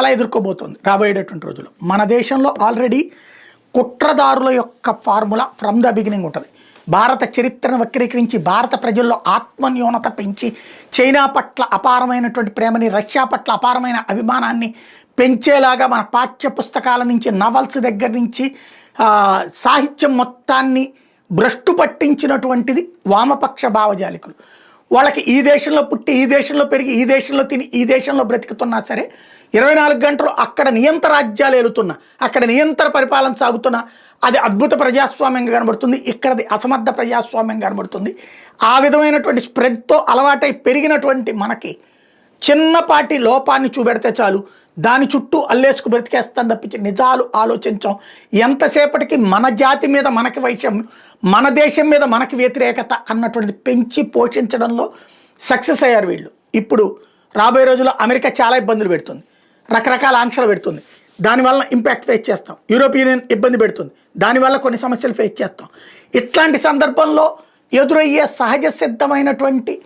చాలా ఎదుర్కోబోతోంది రాబోయేటటువంటి రోజుల్లో. మన దేశంలో ఆల్రెడీ కుట్రదారుల యొక్క ఫార్ములా ఫ్రమ్ ద బిగినింగ్ ఉంటుంది. భారత చరిత్రను వక్రీకరించి భారత ప్రజల్లో ఆత్మన్యూనత పెంచి చైనా పట్ల అపారమైనటువంటి ప్రేమని, రష్యా పట్ల అపారమైన అభిమానాన్ని పెంచేలాగా మన పాఠ్య పుస్తకాల నుంచి, నవల్స్ దగ్గర నుంచి సాహిత్యం మొత్తాన్ని భ్రష్టు పట్టించినటువంటిది వామపక్ష భావజాలికులు. వాళ్ళకి ఈ దేశంలో పుట్టి, ఈ దేశంలో పెరిగి, ఈ దేశంలో తిని, ఈ దేశంలో బ్రతుకుతున్నా సరే 24 గంటలు అక్కడ నియంత్ర రాజ్యాలు ఏలుతున్నా, అక్కడ నియంత్ర పరిపాలన సాగుతున్నా అది అద్భుత ప్రజాస్వామ్యంగా కనబడుతుంది. ఇక్కడది అసమర్థ ప్రజాస్వామ్యం కనబడుతుంది. ఆ విధమైనటువంటి స్ప్రెడ్తో అలవాటై పెరిగినటువంటి మనకి చిన్నపాటి లోపాన్ని చూపెడితే చాలు దాని చుట్టూ అల్లేసుకు బ్రతికేస్తాం తప్పించి నిజాలు ఆలోచించాం. ఎంతసేపటికి మన జాతి మీద మనకి వైషమ్యం, మన దేశం మీద మనకి వ్యతిరేకత అన్నటువంటిది పెంచి పోషించడంలో సక్సెస్ అయ్యారు వీళ్ళు. ఇప్పుడు రాబోయే రోజుల్లో అమెరికా చాలా ఇబ్బందులు పెడుతుంది, రకరకాల ఆంక్షలు పెడుతుంది, దానివల్ల ఇంపాక్ట్ ఫేస్ చేస్తాం. యూరోపియన్ యూనియన్ ఇబ్బంది పెడుతుంది, దానివల్ల కొన్ని సమస్యలు ఫేస్ చేస్తాం. ఇట్లాంటి సందర్భంలో ఎదురయ్యే సహజ సిద్ధమైనటువంటి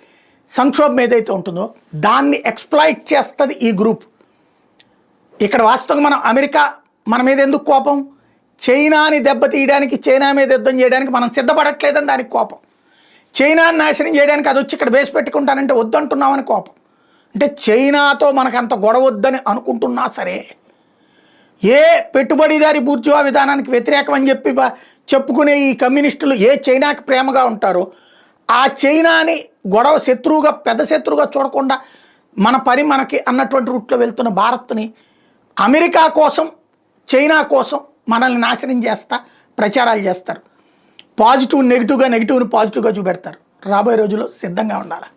సంక్షోభం ఏదైతే ఉంటుందో దాన్ని ఎక్స్ప్లాయిట్ చేస్తుంది ఈ గ్రూప్. ఇక్కడ వాస్తవంగా మనం అమెరికా మన మీద ఎందుకు కోపం, చైనాని దెబ్బతీయడానికి, చైనా మీద యుద్ధం చేయడానికి మనం సిద్ధపడట్లేదని దానికి కోపం. చైనాని నాశనం చేయడానికి అది వచ్చి ఇక్కడ బేస్ పెట్టుకుంటానంటే వద్దంటున్నామని కోపం. అంటే చైనాతో మనకు అంత గొడవ వద్దని అనుకుంటున్నా సరే ఏ పెట్టుబడిదారి బూర్జువా విధానానికి వ్యతిరేకం అని చెప్పి చెప్పుకునే ఈ కమ్యూనిస్టులు ఏ చైనాకి ప్రేమగా ఉంటారో ఆ చైనాని గొడవ శత్రువుగా, పెద్ద శత్రువుగా చూడకుండా మన పని మనకి అన్నటువంటి రూట్లో వెళ్తున్న భారత్ని అమెరికా కోసం, చైనా కోసం మనల్ని నాశనం చేస్తా ప్రచారాలు చేస్తారు. పాజిటివ్ నెగిటివ్గా, నెగిటివ్ని పాజిటివ్గా చూపెడతారు. రాబోయే రోజుల్లో సిద్ధంగా ఉండాలి.